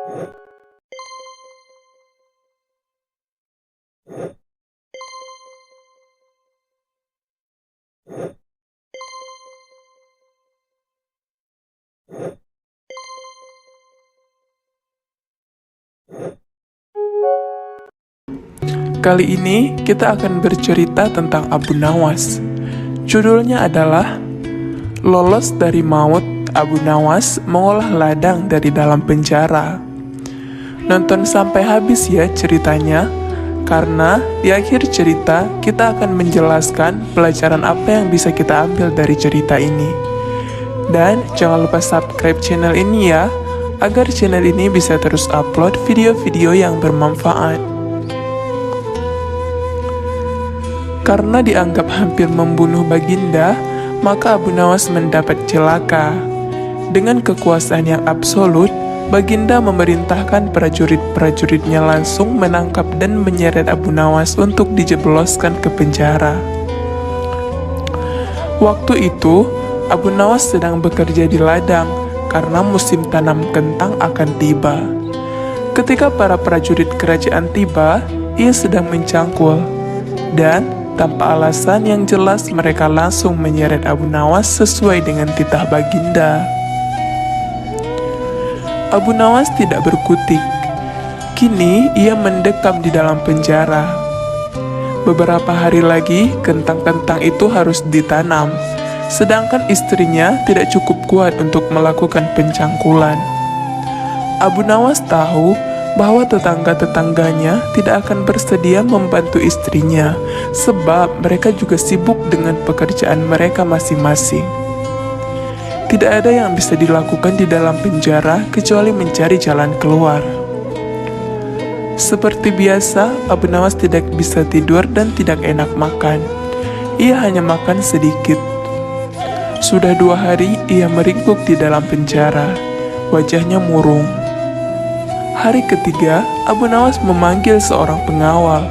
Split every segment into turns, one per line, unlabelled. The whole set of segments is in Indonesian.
Kali ini kita akan bercerita tentang Abu Nawas. Judulnya adalah Lolos dari Maut, Abu Nawas mengolah ladang dari dalam penjara. Nonton sampai habis ya ceritanya, karena di akhir cerita kita akan menjelaskan pelajaran apa yang bisa kita ambil dari cerita ini. Dan jangan lupa subscribe channel ini ya, agar channel ini bisa terus upload video-video yang bermanfaat. Karena dianggap hampir membunuh Baginda, maka Abu Nawas mendapat celaka. Dengan kekuasaan yang absolut, Baginda memerintahkan prajurit-prajuritnya langsung menangkap dan menyeret Abu Nawas untuk dijebloskan ke penjara. Waktu itu, Abu Nawas sedang bekerja di ladang karena musim tanam kentang akan tiba. Ketika para prajurit kerajaan tiba, ia sedang mencangkul, dan tanpa alasan yang jelas mereka langsung menyeret Abu Nawas sesuai dengan titah Baginda. Abu Nawas tidak berkutik. Kini ia mendekam di dalam penjara. Beberapa hari lagi kentang-kentang itu harus ditanam, sedangkan istrinya tidak cukup kuat untuk melakukan pencangkulan. Abu Nawas tahu bahwa tetangga-tetangganya tidak akan bersedia membantu istrinya, sebab mereka juga sibuk dengan pekerjaan mereka masing-masing. Tidak ada yang bisa dilakukan di dalam penjara kecuali mencari jalan keluar. Seperti biasa, Abu Nawas tidak bisa tidur dan tidak enak makan. Ia hanya makan sedikit. Sudah 2 hari ia meringkuk di dalam penjara, wajahnya murung. Hari ketiga, Abu Nawas memanggil seorang pengawal.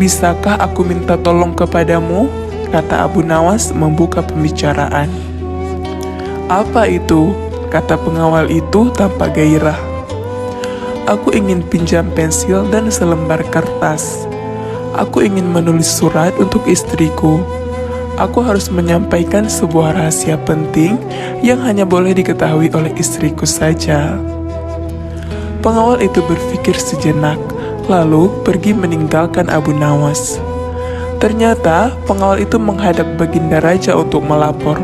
"Bisakah aku minta tolong kepadamu?" kata Abu Nawas membuka pembicaraan. "Apa itu?" kata pengawal itu tanpa gairah. "Aku ingin pinjam pensil dan selembar kertas. Aku ingin menulis surat untuk istriku. Aku harus menyampaikan sebuah rahasia penting yang hanya boleh diketahui oleh istriku saja." Pengawal itu berpikir sejenak, lalu pergi meninggalkan Abu Nawas. Ternyata pengawal itu menghadap Baginda Raja untuk melapor.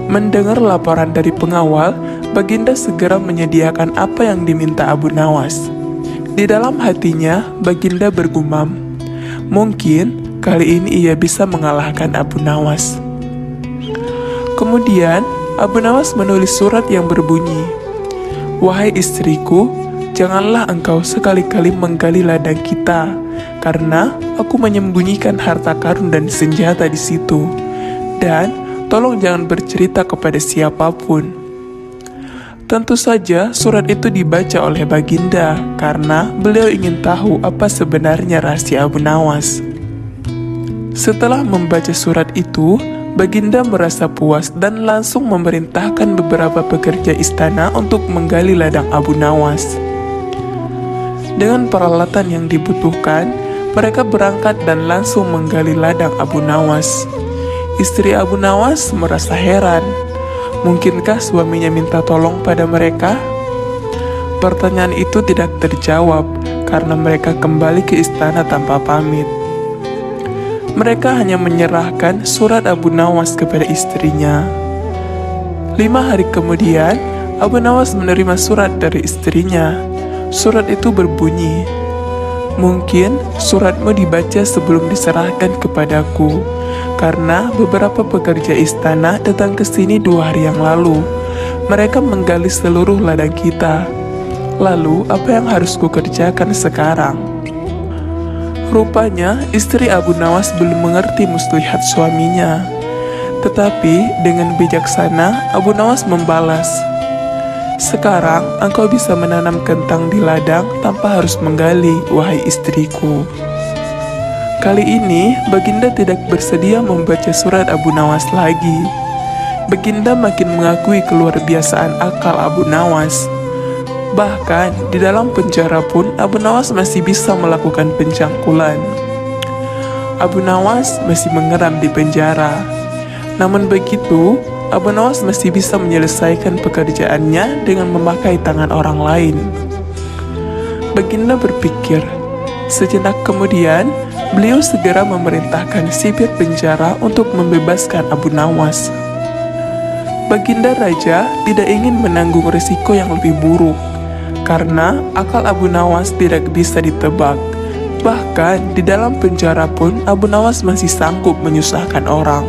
Mendengar laporan dari pengawal, Baginda segera menyediakan apa yang diminta Abu Nawas. Di dalam hatinya, Baginda bergumam, mungkin kali ini ia bisa mengalahkan Abu Nawas. Kemudian, Abu Nawas menulis surat yang berbunyi, "Wahai istriku, janganlah engkau sekali-kali menggali ladang kita, karena aku menyembunyikan harta karun dan senjata di situ. Dan tolong jangan bercerita kepada siapapun." Tentu saja surat itu dibaca oleh Baginda, karena beliau ingin tahu apa sebenarnya rahasia Abu Nawas. Setelah membaca surat itu, Baginda merasa puas dan langsung memerintahkan beberapa pekerja istana untuk menggali ladang Abu Nawas. Dengan peralatan yang dibutuhkan, mereka berangkat dan langsung menggali ladang Abu Nawas. Istri Abu Nawas merasa heran. Mungkinkah suaminya minta tolong pada mereka? Pertanyaan itu tidak terjawab karena mereka kembali ke istana tanpa pamit. Mereka hanya menyerahkan surat Abu Nawas kepada istrinya. 5 hari kemudian, Abu Nawas menerima surat dari istrinya. Surat itu berbunyi, "Mungkin suratmu dibaca sebelum diserahkan kepadaku, karena beberapa pekerja istana datang ke sini 2 hari yang lalu. Mereka menggali seluruh ladang kita. Lalu, apa yang harus kukerjakan sekarang?" Rupanya, istri Abu Nawas belum mengerti muslihat suaminya. Tetapi, dengan bijaksana, Abu Nawas membalas, "Sekarang, engkau bisa menanam kentang di ladang tanpa harus menggali, wahai istriku." Kali ini, Baginda tidak bersedia membaca surat Abu Nawas lagi. Baginda makin mengakui keluar biasaan akal Abu Nawas. Bahkan di dalam penjara pun Abu Nawas masih bisa melakukan pencangkulan. Abu Nawas masih mengeram di penjara. Namun begitu, Abu Nawas masih bisa menyelesaikan pekerjaannya dengan memakai tangan orang lain. Baginda berpikir. Sejenak kemudian, beliau segera memerintahkan sipir penjara untuk membebaskan Abu Nawas. Baginda Raja tidak ingin menanggung risiko yang lebih buruk, karena akal Abu Nawas tidak bisa ditebak. Bahkan di dalam penjara pun Abu Nawas masih sanggup menyusahkan orang.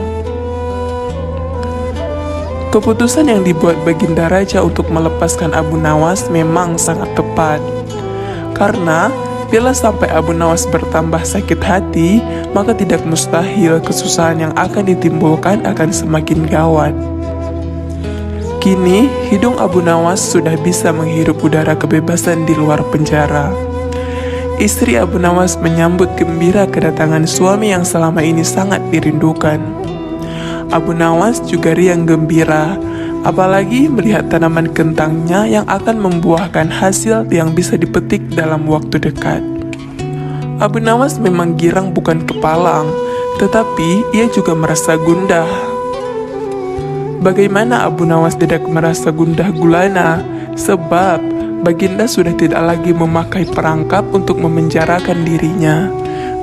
Keputusan yang dibuat Baginda Raja untuk melepaskan Abu Nawas memang sangat tepat. Karena bila sampai Abu Nawas bertambah sakit hati, maka tidak mustahil kesusahan yang akan ditimbulkan akan semakin gawat. Kini, hidung Abu Nawas sudah bisa menghirup udara kebebasan di luar penjara. Istri Abu Nawas menyambut gembira kedatangan suami yang selama ini sangat dirindukan. Abu Nawas juga riang gembira, apalagi melihat tanaman kentangnya yang akan membuahkan hasil yang bisa dipetik dalam waktu dekat. Abu Nawas memang girang bukan kepalang, tetapi ia juga merasa gundah. Bagaimana Abu Nawas tidak merasa gundah gulana? Sebab Baginda sudah tidak lagi memakai perangkap untuk memenjarakan dirinya,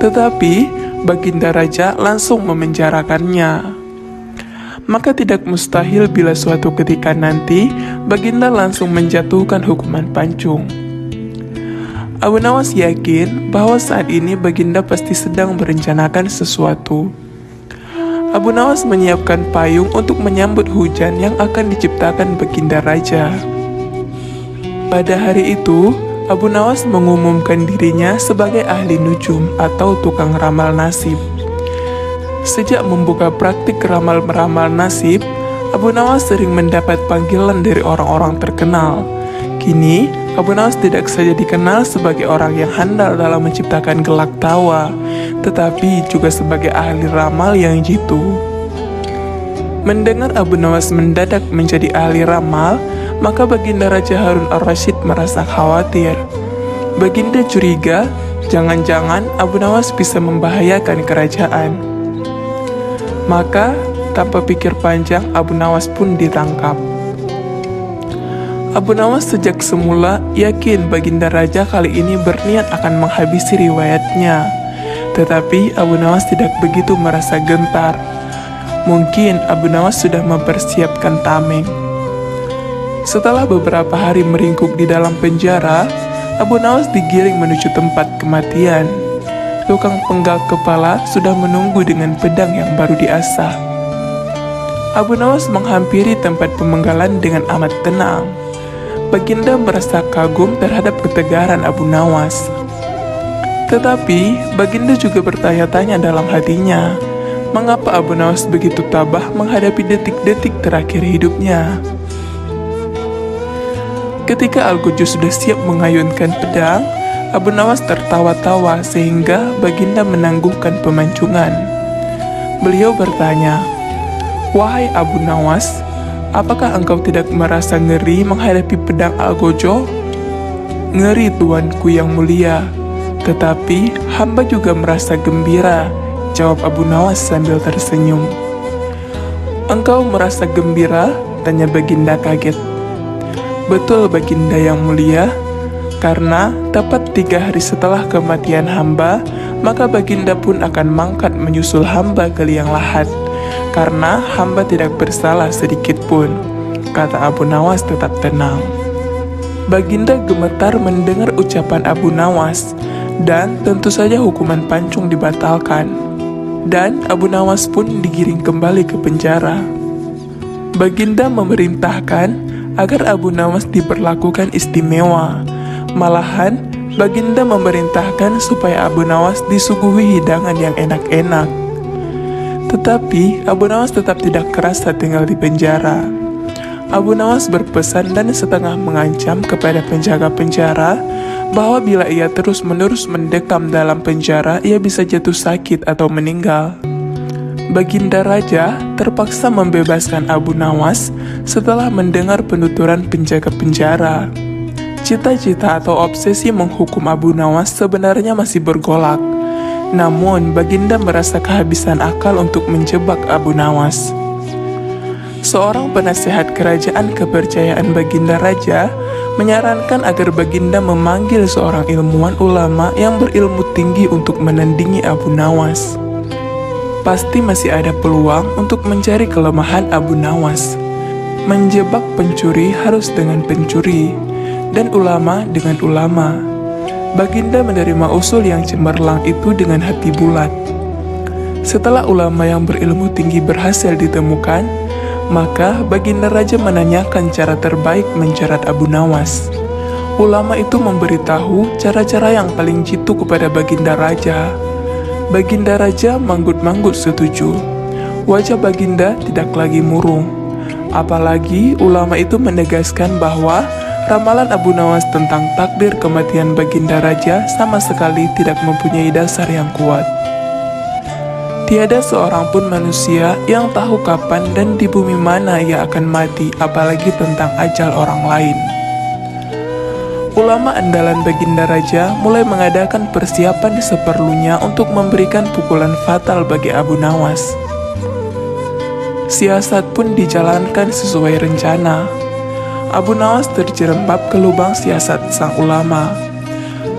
tetapi Baginda Raja langsung memenjarakannya. Maka tidak mustahil bila suatu ketika nanti Baginda langsung menjatuhkan hukuman pancung. Abu Nawas yakin bahwa saat ini Baginda pasti sedang merencanakan sesuatu. Abu Nawas menyiapkan payung untuk menyambut hujan yang akan diciptakan Baginda Raja. Pada hari itu, Abu Nawas mengumumkan dirinya sebagai ahli nujum atau tukang ramal nasib. Sejak membuka praktik ramal-meramal nasib, Abu Nawas sering mendapat panggilan dari orang-orang terkenal. Kini, Abu Nawas tidak saja dikenal sebagai orang yang handal dalam menciptakan gelak tawa, tetapi juga sebagai ahli ramal yang jitu. Mendengar Abu Nawas mendadak menjadi ahli ramal, maka Baginda Raja Harun Ar-Rasyid merasa khawatir. Baginda curiga, jangan-jangan Abu Nawas bisa membahayakan kerajaan. Maka, tanpa pikir panjang, Abu Nawas pun ditangkap. Abu Nawas sejak semula yakin Baginda Raja kali ini berniat akan menghabisi riwayatnya. Tetapi Abu Nawas tidak begitu merasa gentar. Mungkin Abu Nawas sudah mempersiapkan tameng. Setelah beberapa hari meringkuk di dalam penjara, Abu Nawas digiring menuju tempat kematian. Tukang penggal kepala sudah menunggu dengan pedang yang baru diasah. Abu Nawas menghampiri tempat pemenggalan dengan amat tenang. Baginda merasa kagum terhadap ketegaran Abu Nawas. Tetapi, Baginda juga bertanya-tanya dalam hatinya, mengapa Abu Nawas begitu tabah menghadapi detik-detik terakhir hidupnya. Ketika Algojo sudah siap mengayunkan pedang, Abu Nawas tertawa-tawa sehingga Baginda menangguhkan pemancungan. Beliau bertanya, "Wahai Abu Nawas, apakah engkau tidak merasa ngeri menghadapi pedang Algojo?" "Ngeri, tuanku yang mulia, tetapi hamba juga merasa gembira," jawab Abu Nawas sambil tersenyum. "Engkau merasa gembira?" tanya Baginda kaget. "Betul, Baginda yang mulia, karena tepat 3 hari setelah kematian hamba, maka Baginda pun akan mangkat menyusul hamba ke liang lahat, karena hamba tidak bersalah sedikit pun," kata Abu Nawas tetap tenang. Baginda gemetar mendengar ucapan Abu Nawas, dan tentu saja hukuman pancung dibatalkan. Dan Abu Nawas pun digiring kembali ke penjara. Baginda memerintahkan agar Abu Nawas diperlakukan istimewa. Malahan, Baginda memerintahkan supaya Abu Nawas disuguhi hidangan yang enak-enak. Tetapi Abu Nawas tetap tidak kerasa tinggal di penjara. Abu Nawas berpesan dan setengah mengancam kepada penjaga penjara bahwa bila ia terus-menerus mendekam dalam penjara, ia bisa jatuh sakit atau meninggal. Baginda Raja terpaksa membebaskan Abu Nawas setelah mendengar penuturan penjaga penjara. Cita-cita atau obsesi menghukum Abu Nawas sebenarnya masih bergolak. Namun, Baginda merasa kehabisan akal untuk menjebak Abu Nawas. Seorang penasehat kerajaan kepercayaan Baginda Raja menyarankan agar Baginda memanggil seorang ilmuwan ulama yang berilmu tinggi untuk menandingi Abu Nawas. Pasti masih ada peluang untuk mencari kelemahan Abu Nawas. Menjebak pencuri harus dengan pencuri, dan ulama dengan ulama. Baginda menerima usul yang cemerlang itu dengan hati bulat. Setelah ulama yang berilmu tinggi berhasil ditemukan, maka Baginda Raja menanyakan cara terbaik menjerat Abu Nawas. Ulama itu memberitahu cara-cara yang paling jitu kepada Baginda Raja. Baginda Raja manggut-manggut setuju. Wajah Baginda tidak lagi murung. Apalagi ulama itu menegaskan bahwa ramalan Abu Nawas tentang takdir kematian Baginda Raja sama sekali tidak mempunyai dasar yang kuat. Tiada seorang pun manusia yang tahu kapan dan di bumi mana ia akan mati, apalagi tentang ajal orang lain. Ulama andalan Baginda Raja mulai mengadakan persiapan seperlunya untuk memberikan pukulan fatal bagi Abu Nawas. Siasat pun dijalankan sesuai rencana. Abu Nawas terjerembab ke lubang siasat sang ulama.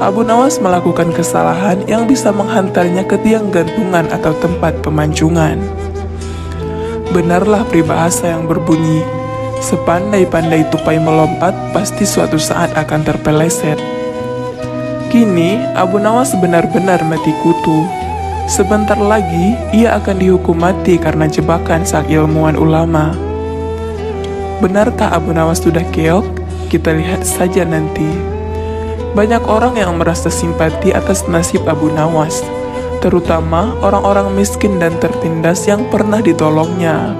Abu Nawas melakukan kesalahan yang bisa menghantarnya ke tiang gantungan atau tempat pemancingan. Benarlah peribahasa yang berbunyi, sepandai-pandai tupai melompat, pasti suatu saat akan terpeleset. Kini, Abu Nawas benar-benar mati kutu. Sebentar lagi, ia akan dihukum mati karena jebakan sang ilmuwan ulama. Benarkah Abu Nawas sudah keok? Kita lihat saja nanti. Banyak orang yang merasa simpati atas nasib Abu Nawas, terutama orang-orang miskin dan tertindas yang pernah ditolongnya.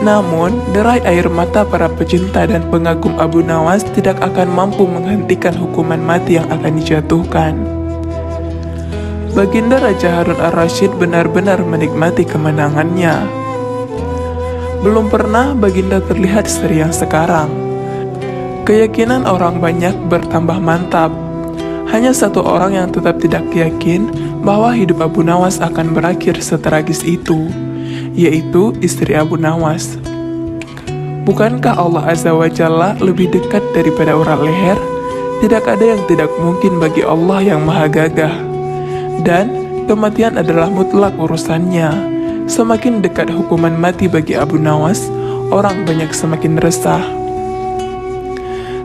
Namun, derai air mata para pecinta dan pengagum Abu Nawas tidak akan mampu menghentikan hukuman mati yang akan dijatuhkan. Baginda Raja Harun Ar-Rasyid benar-benar menikmati kemenangannya. Belum pernah Baginda terlihat seriang sekarang. Keyakinan orang banyak bertambah mantap. Hanya satu orang yang tetap tidak yakin bahwa hidup Abu Nawas akan berakhir setragis itu, yaitu istri Abu Nawas. Bukankah Allah Azza wa Jalla lebih dekat daripada urat leher? Tidak ada yang tidak mungkin bagi Allah yang maha gagah. Dan kematian adalah mutlak urusannya. Semakin dekat hukuman mati bagi Abu Nawas, orang banyak semakin resah.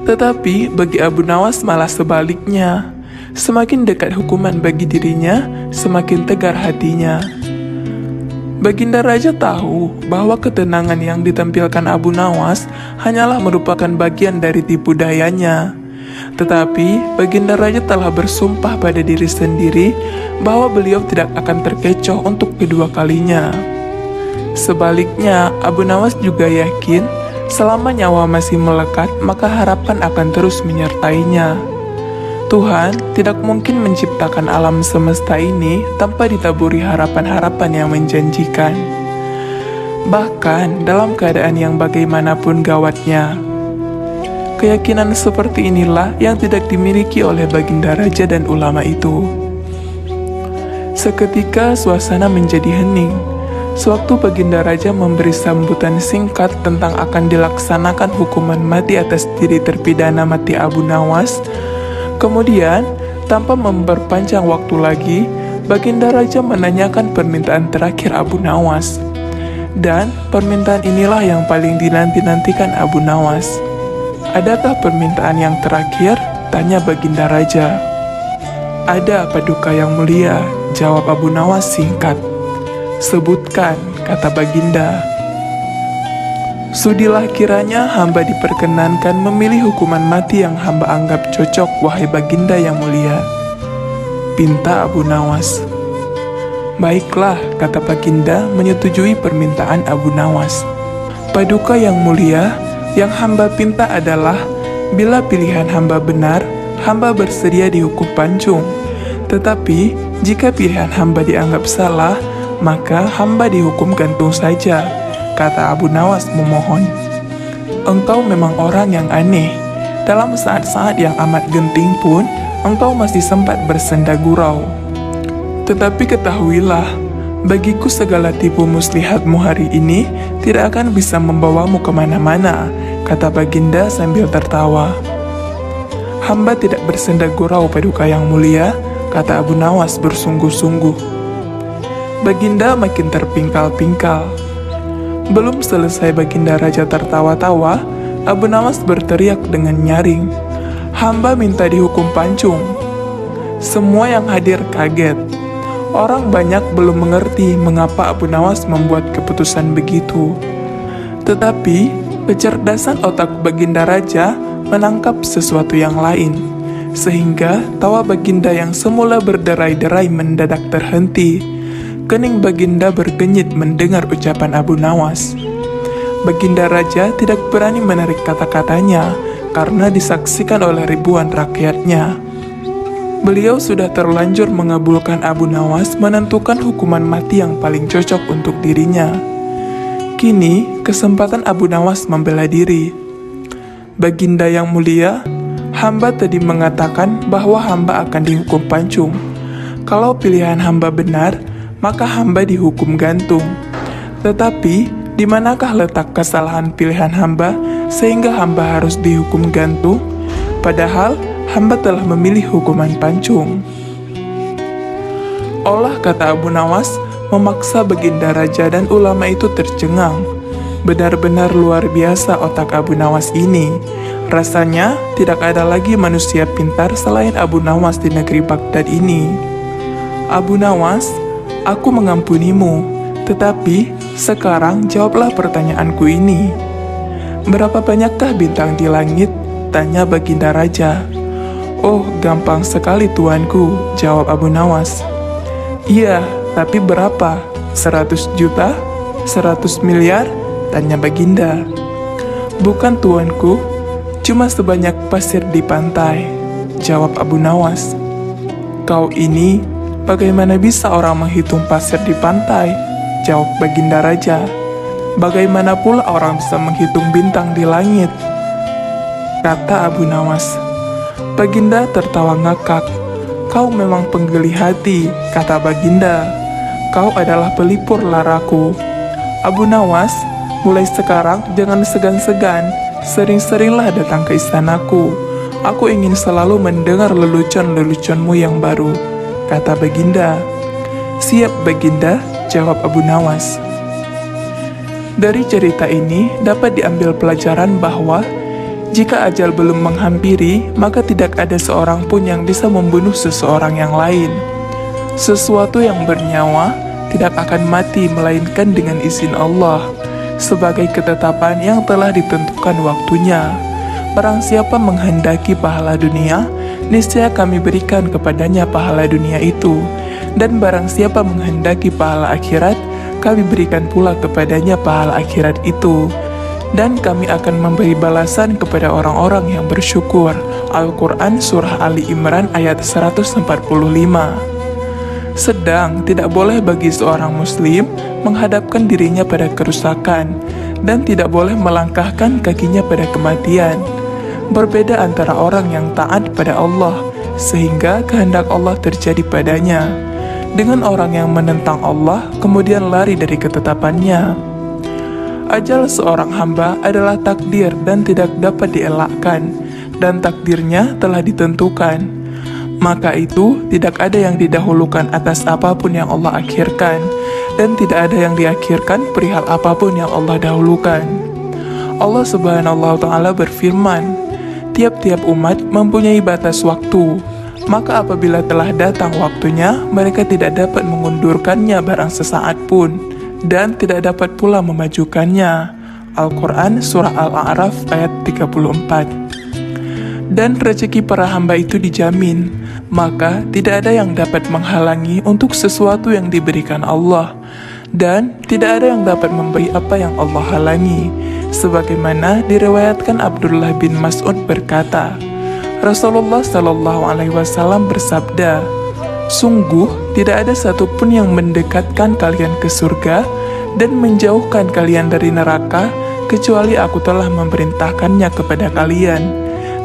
Tetapi bagi Abu Nawas malah sebaliknya. Semakin dekat hukuman bagi dirinya, semakin tegar hatinya. Baginda Raja tahu bahwa ketenangan yang ditampilkan Abu Nawas hanyalah merupakan bagian dari tipu dayanya. Tetapi Baginda Raja telah bersumpah pada diri sendiri bahwa beliau tidak akan terkecoh untuk kedua kalinya. Sebaliknya, Abu Nawas juga yakin selama nyawa masih melekat, maka harapan akan terus menyertainya. Tuhan tidak mungkin menciptakan alam semesta ini tanpa ditaburi harapan-harapan yang menjanjikan. Bahkan dalam keadaan yang bagaimanapun gawatnya. Keyakinan seperti inilah yang tidak dimiliki oleh Baginda Raja dan ulama itu. Seketika suasana menjadi hening. Sewaktu Baginda Raja memberi sambutan singkat tentang akan dilaksanakan hukuman mati atas diri terpidana mati Abu Nawas, kemudian tanpa memperpanjang waktu lagi, Baginda Raja menanyakan permintaan terakhir Abu Nawas. Dan permintaan inilah yang paling dinanti-nantikan Abu Nawas. Adakah permintaan yang terakhir? Tanya Baginda Raja. Ada, Paduka yang mulia, jawab Abu Nawas singkat. Sebutkan, kata Baginda. Sudilah kiranya hamba diperkenankan memilih hukuman mati yang hamba anggap cocok, wahai Baginda yang mulia. Pinta Abu Nawas. Baiklah, kata Baginda menyetujui permintaan Abu Nawas. Paduka yang mulia, yang hamba pinta adalah, bila pilihan hamba benar, hamba bersedia dihukum pancung. Tetapi, jika pilihan hamba dianggap salah, maka hamba dihukum gantung saja, kata Abu Nawas memohon. Engkau memang orang yang aneh. dalam saat-saat yang amat genting pun, engkau masih sempat bersenda gurau. Tetapi ketahuilah, bagiku segala tipu muslihatmu hari ini tidak akan bisa membawamu kemana-mana, kata Baginda sambil tertawa. Hamba tidak bersenda gurau paduka yang mulia, kata Abu Nawas bersungguh-sungguh. Baginda makin terpingkal-pingkal. Belum selesai Baginda Raja tertawa-tawa, Abu Nawas berteriak dengan nyaring, hamba minta dihukum pancung. Semua yang hadir kaget. Orang banyak belum mengerti mengapa Abu Nawas membuat keputusan begitu. Tetapi, kecerdasan otak Baginda Raja menangkap sesuatu yang lain, sehingga tawa Baginda yang semula berderai-derai mendadak terhenti. Kening Baginda bergenyit mendengar ucapan Abu Nawas. Baginda Raja tidak berani menarik kata-katanya karena disaksikan oleh ribuan rakyatnya. Beliau sudah terlanjur mengabulkan Abu Nawas menentukan hukuman mati yang paling cocok untuk dirinya. Kini, kesempatan Abu Nawas membela diri. Baginda yang mulia, hamba tadi mengatakan bahwa hamba akan dihukum pancung. Kalau pilihan hamba benar, maka hamba dihukum gantung. Tetapi, di manakah letak kesalahan pilihan hamba sehingga hamba harus dihukum gantung? Padahal, hamba telah memilih hukuman pancung. Olah kata Abu Nawas memaksa Baginda Raja dan ulama itu tercengang. Benar-benar luar biasa otak Abu Nawas ini. Rasanya tidak ada lagi manusia pintar selain Abu Nawas di negeri Baghdad ini. Abu Nawas, aku mengampunimu, tetapi sekarang jawablah pertanyaanku ini. Berapa banyakkah bintang di langit? Tanya Baginda Raja. Oh, gampang sekali tuanku, jawab Abu Nawas. Iya, tapi berapa? 100 juta? 100 miliar? Tanya Baginda. Bukan tuanku, cuma sebanyak pasir di pantai, jawab Abu Nawas. Kau ini, bagaimana bisa orang menghitung pasir di pantai? Jawab Baginda Raja. Bagaimana pula orang bisa menghitung bintang di langit? Kata Abu Nawas. Baginda tertawa ngakak. Kau memang penggeli hati, kata Baginda. Kau adalah pelipur laraku. Abu Nawas, mulai sekarang jangan segan-segan, sering-seringlah datang ke istanaku. Aku ingin selalu mendengar lelucon-leluconmu yang baru, kata Baginda. Siap Baginda, jawab Abu Nawas. Dari cerita ini dapat diambil pelajaran bahwa jika ajal belum menghampiri, maka tidak ada seorang pun yang bisa membunuh seseorang yang lain. Sesuatu yang bernyawa tidak akan mati melainkan dengan izin Allah, sebagai ketetapan yang telah ditentukan waktunya. Barang siapa menghendaki pahala dunia, niscaya kami berikan kepadanya pahala dunia itu. Dan barang siapa menghendaki pahala akhirat, kami berikan pula kepadanya pahala akhirat itu. Dan kami akan memberi balasan kepada orang-orang yang bersyukur. Al-Quran Surah Ali Imran ayat 145. Sedang tidak boleh bagi seorang muslim menghadapkan dirinya pada kerusakan dan tidak boleh melangkahkan kakinya pada kematian. Berbeda antara orang yang taat pada Allah sehingga kehendak Allah terjadi padanya, dengan orang yang menentang Allah kemudian lari dari ketetapannya. Ajal seorang hamba adalah takdir dan tidak dapat dielakkan, dan takdirnya telah ditentukan. Maka itu tidak ada yang didahulukan atas apapun yang Allah akhirkan, dan tidak ada yang diakhirkan perihal apapun yang Allah dahulukan. Allah Subhanahu wa Ta'ala berfirman, tiap-tiap umat mempunyai batas waktu, maka apabila telah datang waktunya, mereka tidak dapat mengundurkannya barang sesaat pun, dan tidak dapat pula memajukannya. Al-Quran Surah Al-A'raf ayat 34. Dan rezeki para hamba itu dijamin, maka tidak ada yang dapat menghalangi untuk sesuatu yang diberikan Allah, dan tidak ada yang dapat memberi apa yang Allah halangi. Sebagaimana diriwayatkan Abdullah bin Mas'ud berkata, Rasulullah Shallallahu Alaihi Wasallam bersabda, sungguh tidak ada satupun yang mendekatkan kalian ke surga dan menjauhkan kalian dari neraka kecuali aku telah memerintahkannya kepada kalian.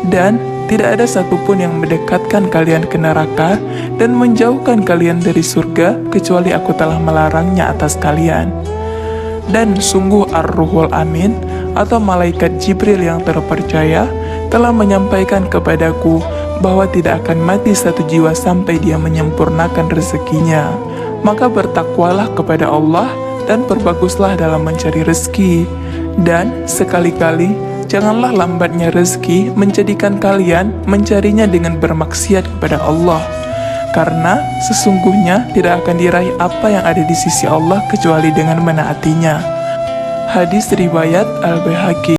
Dan tidak ada satupun yang mendekatkan kalian ke neraka dan menjauhkan kalian dari surga kecuali aku telah melarangnya atas kalian. Dan sungguh Ar-Ruhul Amin atau malaikat Jibril yang terpercaya telah menyampaikan kepadaku bahwa tidak akan mati satu jiwa sampai dia menyempurnakan rezekinya. Maka bertakwalah kepada Allah dan perbaguslah dalam mencari rezeki. Dan sekali-kali janganlah lambatnya rezeki menjadikan kalian mencarinya dengan bermaksiat kepada Allah. Karena sesungguhnya tidak akan diraih apa yang ada di sisi Allah kecuali dengan menaatinya. Hadis riwayat Al-Baihaqi.